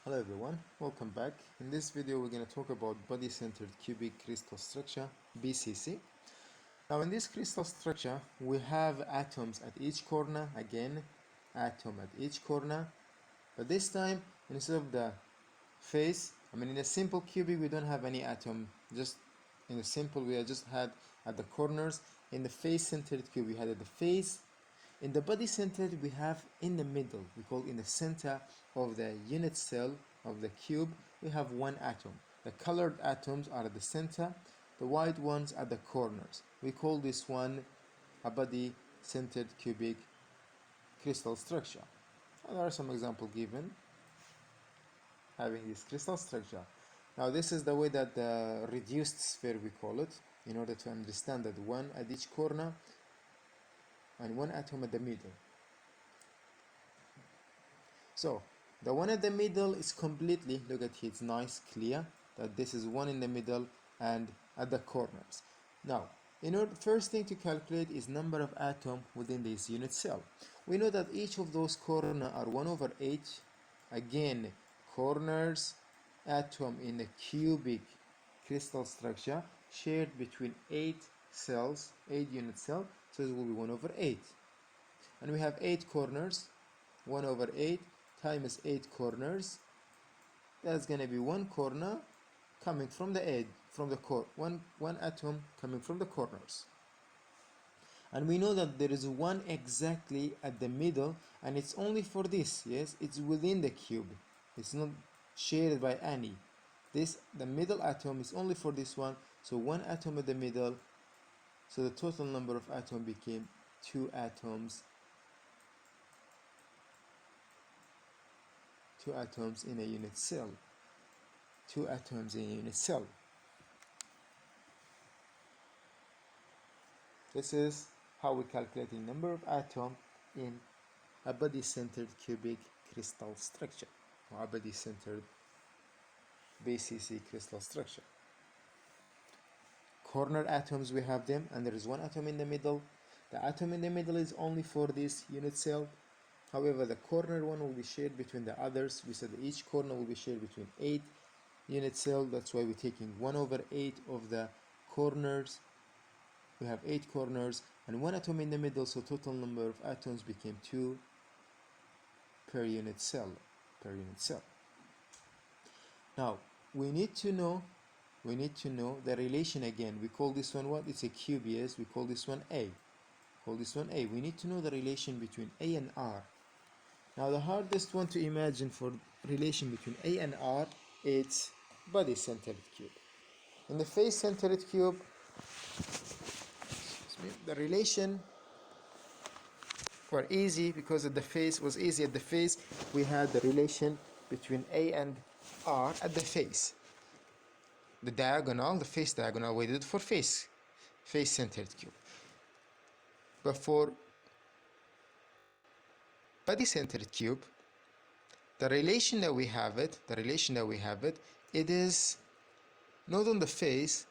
Hello everyone, welcome back. In this video we're going to talk about body-centered cubic crystal structure, BCC. Now in this crystal structure we have atoms at each corner, again atom at each corner, but this time instead of the face, in a simple cubic we don't have any atom, just in the simple we just had at the corners. In the face-centered cube we had at the face. In the body-centered we have in the middle, we call in the center of the unit cell of the cube, we have one atom. The colored atoms are at the center, the white ones at the corners. We call this one a body-centered cubic crystal structure. And there are some examples given having this crystal structure. Now this is the way that the reduced sphere we call it, in order to understand that one at each corner and one atom at the middle. So the one at the middle is completely, look at here, it's nice, clear that this is one in the middle and at the corners. Now first thing to calculate is number of atoms within this unit cell. We know that each of those corners are 1/8. Again, corners atom in the cubic crystal structure shared between 8 cells, 8 unit cells, so it will be 1/8. And we have 8 corners, 1/8 times 8 corners, that's going to be one corner coming from the edge, from the core, one atom coming from the corners. And we know that there is one exactly at the middle, and it's only for this, yes, it's within the cube, it's not shared by any. The middle atom is only for this one, so one atom at the middle, so the total number of atoms became 2 atoms. 2 atoms in a unit cell. 2 atoms in a unit cell. This is how we calculate the number of atoms in a body-centered cubic crystal structure, or a body-centered BCC crystal structure. Corner atoms, we have them, and there is one atom in the middle. The atom in the middle is only for this unit cell. However, the corner one will be shared between the others. We said that each corner will be shared between 8 unit cells. That's why we're taking 1/8 of the corners. We have 8 corners and one atom in the middle, so total number of atoms became 2 per unit cell. Now we need to know the relation again. We call this one what? It's a cube, yes. We call this one A. We need to know the relation between A and R. Now the hardest one to imagine for relation between A and R, it's body-centered cube. In the face-centered cube, the relation were easy because at the face was easy. At the face, we had the relation between A and R at the face. The diagonal, the face diagonal, we did it for face-centered cube. But for body-centered cube, the relation that we have it, it is not on the face.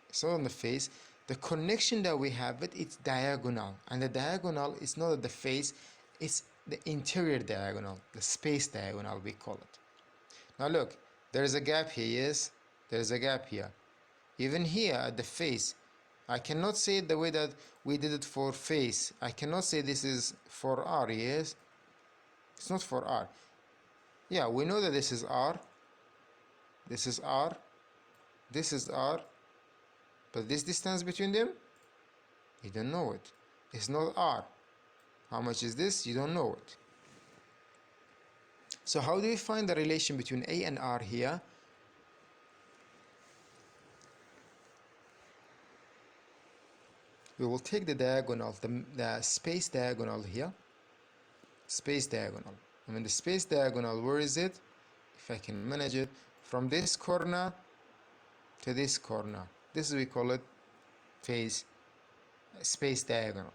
It's not on the face. The connection that we have it's diagonal, and the diagonal is not at the face. It's the interior diagonal, the space diagonal we call it. Now look, there is a gap here. Yes, there is a gap here. Even here at the face, I cannot say it the way that we did it for face. I cannot say this is for R, yes? It's not for R. Yeah, we know that this is R. This is R. This is R. But this distance between them, you don't know it. It's not R. How much is this? You don't know it. So how do we find the relation between A and R here? We will take the diagonal, the space diagonal here. Space diagonal. The space diagonal, where is it? If I can manage it, from this corner to this corner. This is, we call it space diagonal.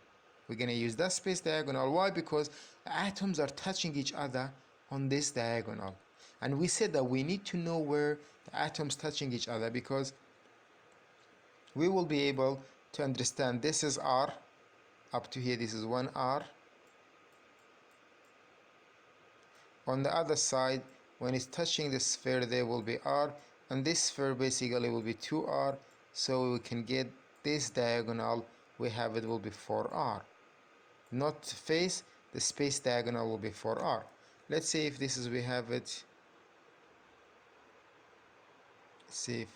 We're going to use that space diagonal. Why? Because the atoms are touching each other on this diagonal. And we said that we need to know where the atoms touching each other, because we will be able to understand this is R up to here, this is 1R. On the other side, when it's touching the sphere there will be r, and this sphere basically will be 2r, so we can get this diagonal, we have it will be 4r. Not face, the space diagonal will be 4r. Let's see if this is, we have it, see if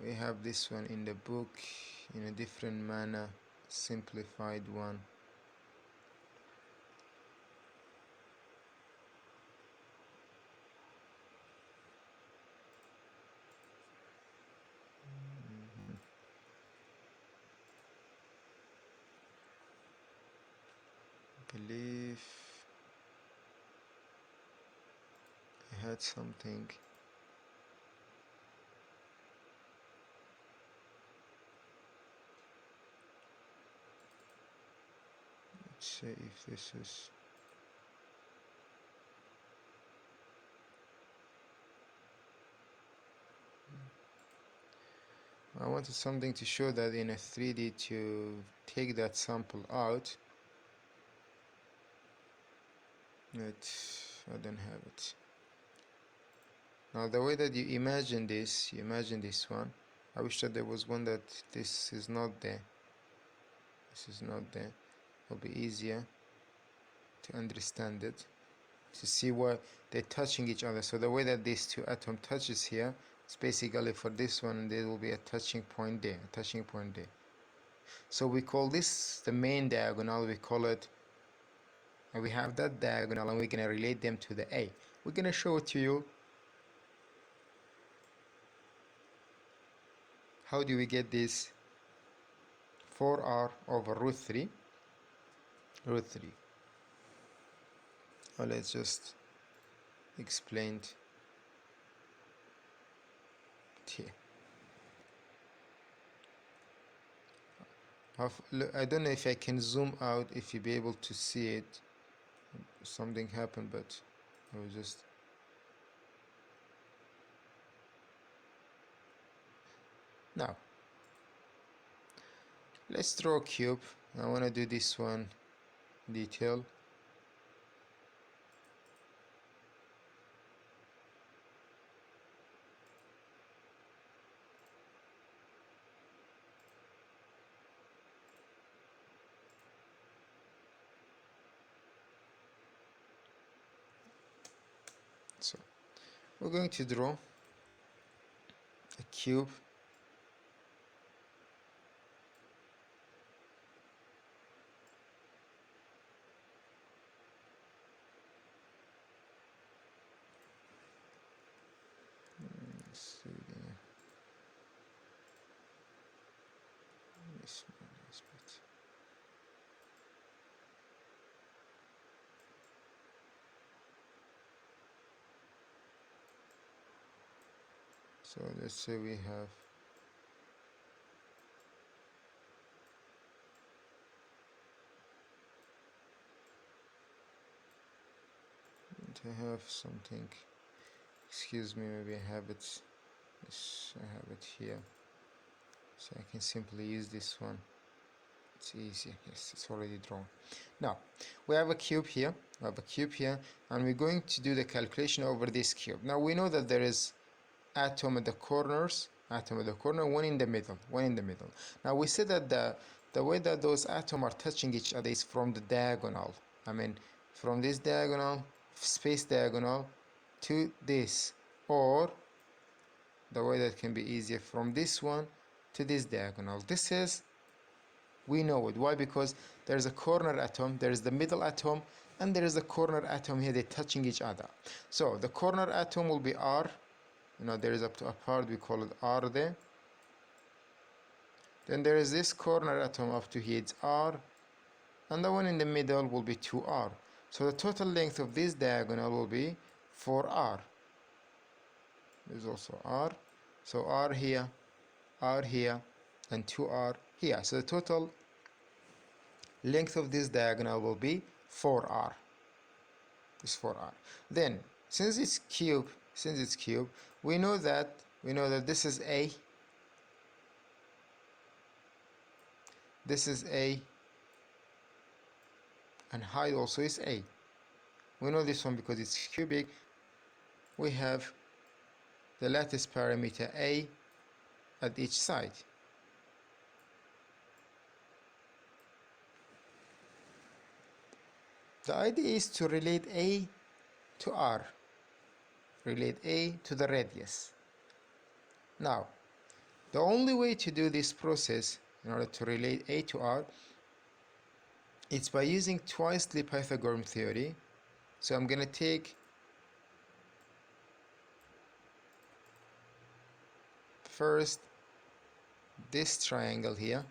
we have this one in the book in a different manner, simplified one. I believe I had something. Let's see if this is, I wanted something to show that in a 3D to take that sample out, but I don't have it. Now the way that you imagine this one, I wish that there was one that this is not there. This is not there. It'll be easier to understand it, to see why they're touching each other. So the way that these two atoms touches here, it's basically for this one there will be a touching point there, a touching point there. So we call this the main diagonal, we call it, and we have that diagonal, and we're gonna relate them to the A. We're gonna show it to you. How do we get this 4r over root 3? Root 3. Well, let's just explain it here. I don't know if I can zoom out, if you'll be able to see it. Something happened, but I was just, now let's draw a cube. I want to do this one detail. So we're going to draw a cube. Let's see there. This one is better. So let's say we have to have something, excuse me, maybe I have it, yes, I have it here, so I can simply use this one. It's easy. Yes, it's already drawn. Now we have a cube here, and we're going to do the calculation over this cube. Now we know that there is atom at the corners, one in the middle. Now we said that the way that those atoms are touching each other is from the diagonal. I mean, from this diagonal, space diagonal, to this, or the way that can be easier, from this one to this diagonal. This is, we know it. Why? Because there's a corner atom, there's the middle atom, and there is a corner atom here. They're touching each other. So the corner atom will be R. There is up to a part, we call it R there. Then there is this corner atom up to here, it's R, and the one in the middle will be 2R. So the total length of this diagonal will be 4R. There's also R. So R here, and 2R here. So the total length of this diagonal will be 4R. It's 4R. Then, since it's cube, we know that this is A. This is A, and height also is A. We know this one because it's cubic. We have the lattice parameter a at each side. The idea is to relate a to r, relate a to the radius. Now, the only way to do this process in order to relate a to r, it's by using twice the Pythagorean theory. So I'm going to take first this triangle here,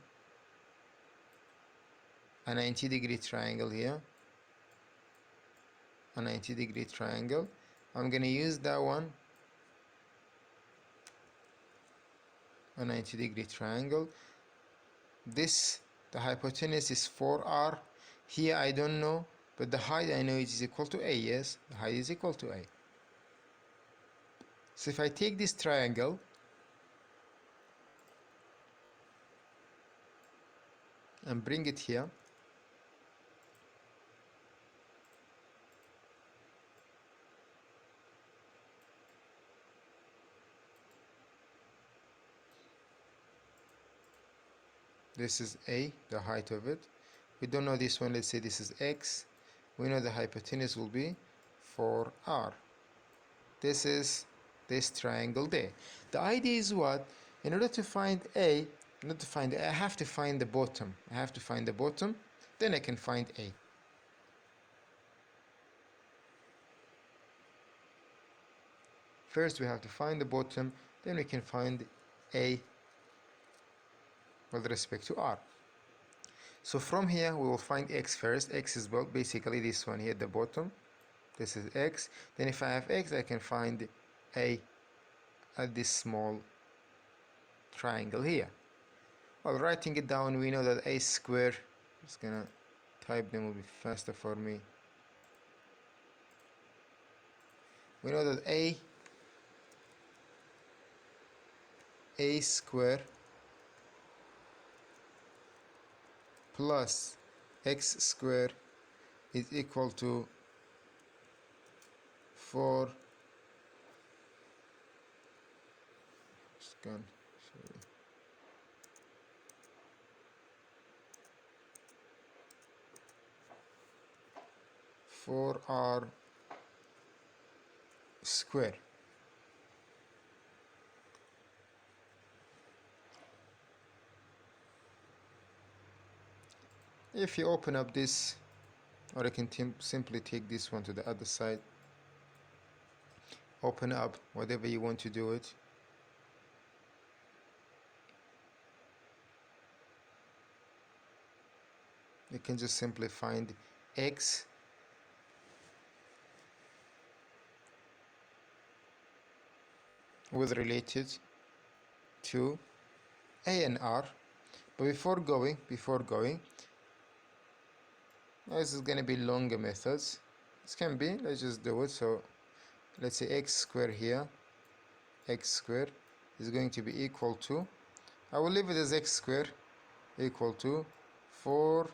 a 90-degree triangle here, a 90-degree triangle. I'm going to use that one, a 90-degree triangle. This, the hypotenuse is 4r. Here I don't know, but the height I know it is equal to a. Yes, the height is equal to a. So if I take this triangle and bring it here, this is a, the height of it. We don't know this one. Let's say this is x. We know the hypotenuse will be 4r. This is this triangle there. The idea is what? In order to find a, I have to find the bottom. I have to find the bottom, then I can find a. First we have to find the bottom, then we can find a with respect to r. So from here we will find x first. X is basically this one here at the bottom. This is x. Then if I have x, I can find a at this small triangle here. While writing it down, we know that a square, just gonna type them, will be faster for me. We know that a square plus x square is equal to 4 4r square. If you open up this, or I can simply take this one to the other side, open up whatever you want to do it. You can just simply find x with related to a and r. But before going, this is going to be longer methods. This can be, let's just do it. So let's say x square here, x square is going to be equal to, I will leave it as x square equal to 4r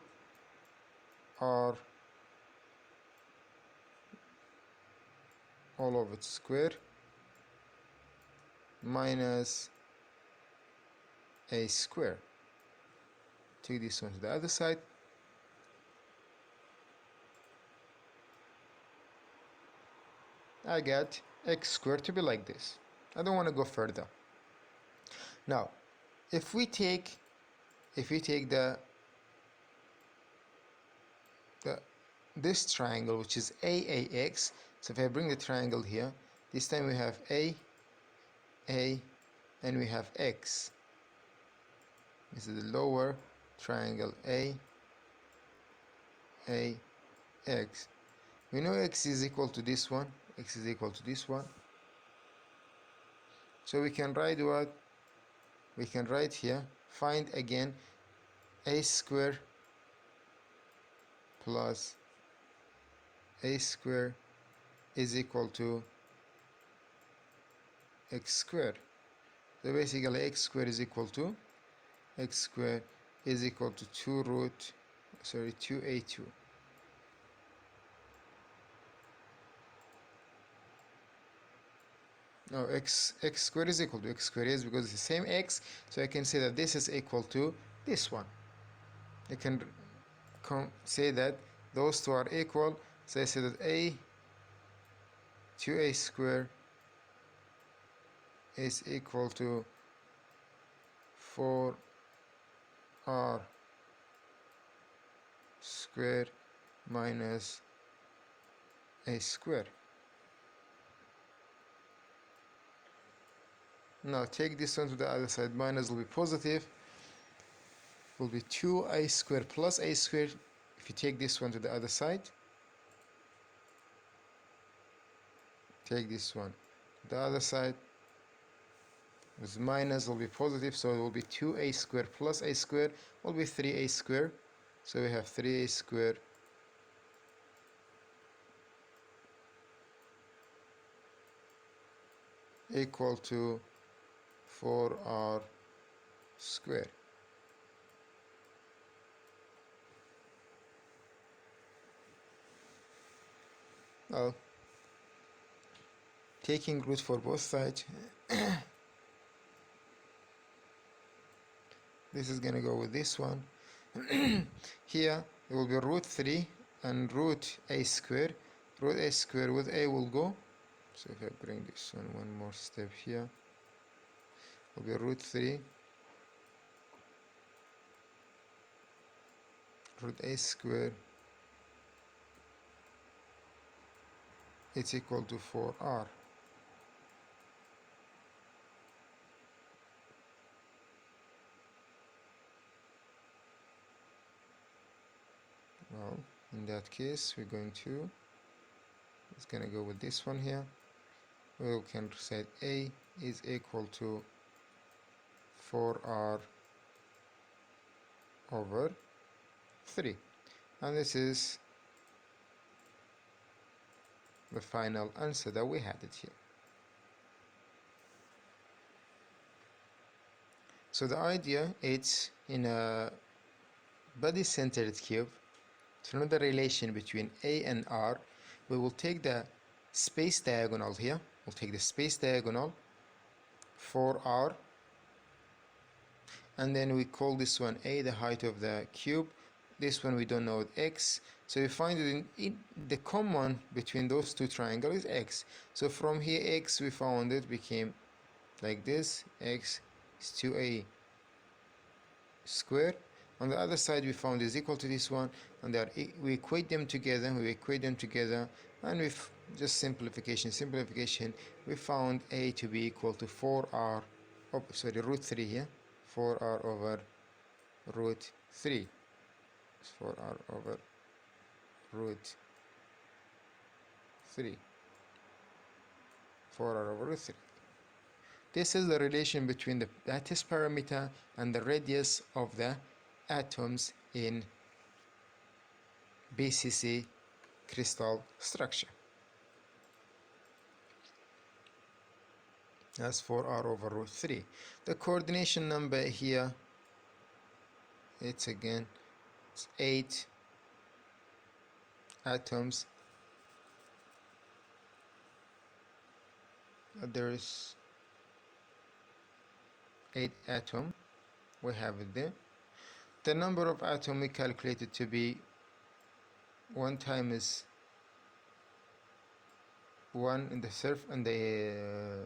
all of it square minus a square. Take this one to the other side. I get x squared to be like this. I don't want to go further. Now, if we take this triangle, which is AAX, so if I bring the triangle here, this time we have A, and we have X. This is the lower triangle A, X. We know X is equal to this one. X is equal to this one. So we can write what? We can write here, find again a square plus a square is equal to x squared. So basically x squared is equal to 2a2. No, x squared is equal to x squared, is because it's the same x, so I can say that this is equal to this one. I can say that those two are equal, so I say that a 2a squared is equal to 4r squared minus a squared. Now take this one to the other side, minus will be positive, will be 2a squared plus a squared. If you take this one to the other side, take this one to the other side, this minus will be positive, so it will be 2a squared plus a squared will be 3a squared. So we have 3a squared equal to 4r squared. Well, taking root for both sides, this is going to go with this one. Here it will be root 3 and root a squared. Root a squared with a will go. So if I bring this one more step here, it will be root 3 root a squared, it's equal to 4r. Well, in that case, it's going to go with this one here. We can say a is equal to 4r over 3. And this is the final answer that we had it here. So the idea is, in a body-centered cube, to know the relation between a and r, we will take the space diagonal here. We'll take the space diagonal 4r, and then we call this one a, the height of the cube. This one we don't know x, so we find that in the common between those two triangles is x. So from here x we found it became like this, x is 2a squared. On the other side we found is equal to this one, and we equate them together, and with just simplification, we found a to be equal to 4r, root 3 here, 4r over root 3. 4r over root 3. 4r over root 3. This is the relation between the lattice parameter and the radius of the atoms in BCC crystal structure. That's 4r over root 3. The coordination number here, it's 8 atoms. There is 8 atoms. We have it there. The number of atoms we calculated to be 1 times 1 in the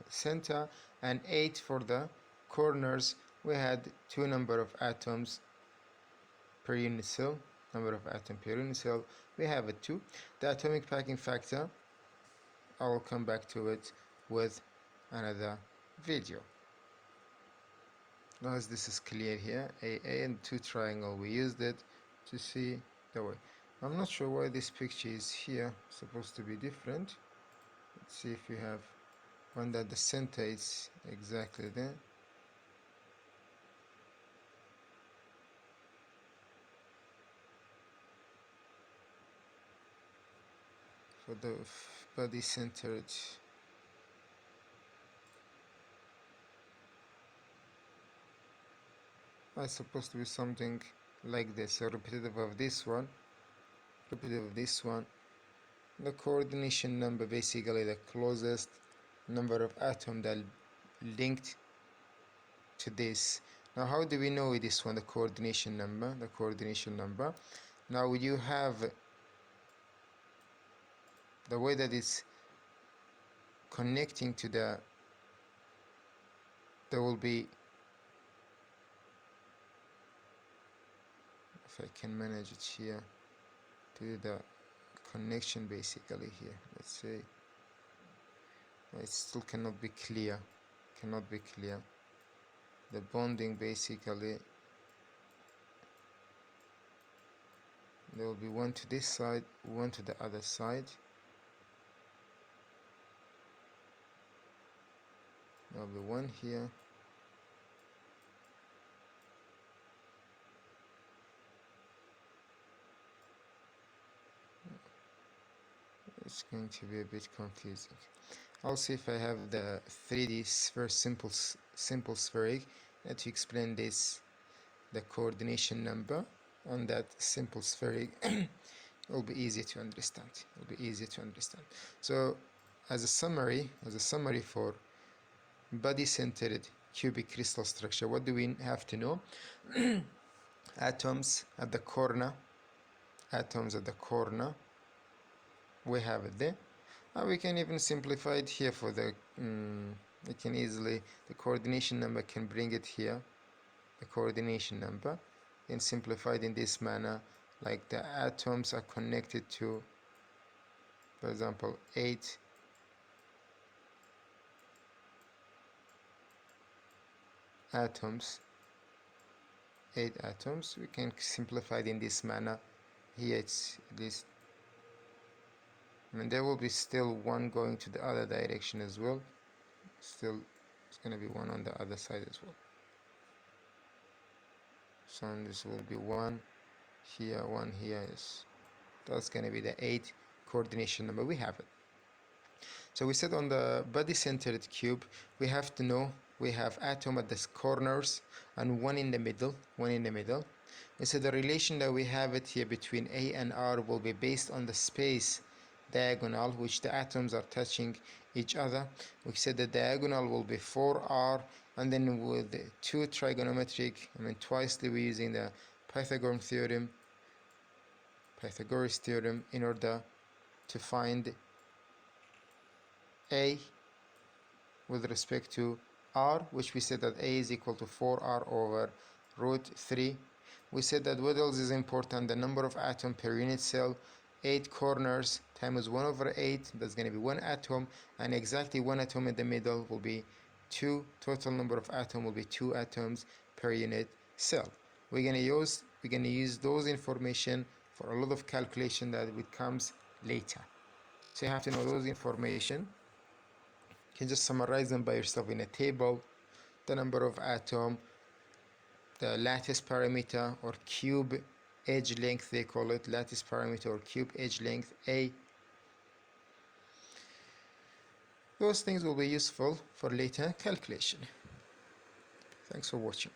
center, and 8 for the corners. We had 2 number of atoms per unit cell. Number of atoms per unit cell, we have it 2. The atomic packing factor, I will come back to it with another video. Now as this is clear here, a and 2 triangle, we used it to see the way. I'm not sure why this picture is here, it's supposed to be different. Let's see if we have one that the center is exactly there. For the body centered, it's supposed to be something like this, so repetitive of this one, the coordination number, basically the closest number of atoms that linked to this. Now how do we know this one, the coordination number? Now you have the way that it's connecting to there will be, if I can manage it here, to do the connection basically here. Let's say it still cannot be clear. The bonding basically, there will be one to this side, one to the other side. There will be one here. It's going to be a bit confusing. I'll see if I have the 3D sphere, simple spheric, to explain this, the coordination number on that simple spheric. It will be easy to understand. So as a summary for body-centered cubic crystal structure, what do we have to know? Atoms at the corner, we have it there. Now we can even simplify it here for the we can easily, the coordination number can bring it here, the coordination number, and simplified in this manner, like the atoms are connected to, for example, 8 atoms. We can simplify it in this manner. Here it's this, and there will be still one going to the other direction as well. Still, it's going to be one on the other side as well. So this will be one here. Yes, that's going to be the 8 coordination number. We have it. So we said on the body-centered cube, we have to know we have atom at the corners and one in the middle. We said the relation that we have it here between A and R will be based on the space diagonal which the atoms are touching each other. We said the diagonal will be 4R, and then with the 2 trigonometric, twicely we're using the Pythagorean theorem in order to find A with respect to R, which we said that A is equal to 4R over root 3. We said that what else is important? The number of atoms per unit cell, 8 corners times 1 over 8, that's going to be 1 atom, and exactly 1 atom in the middle will be 2. Total number of atoms will be 2 atoms per unit cell. We're going to use those information for a lot of calculation that comes later. So you have to know those information. You can just summarize them by yourself in a table. The number of atoms, the lattice parameter or cube edge length, they call it lattice parameter or cube edge length A. Those things will be useful for later calculation. Thanks for watching.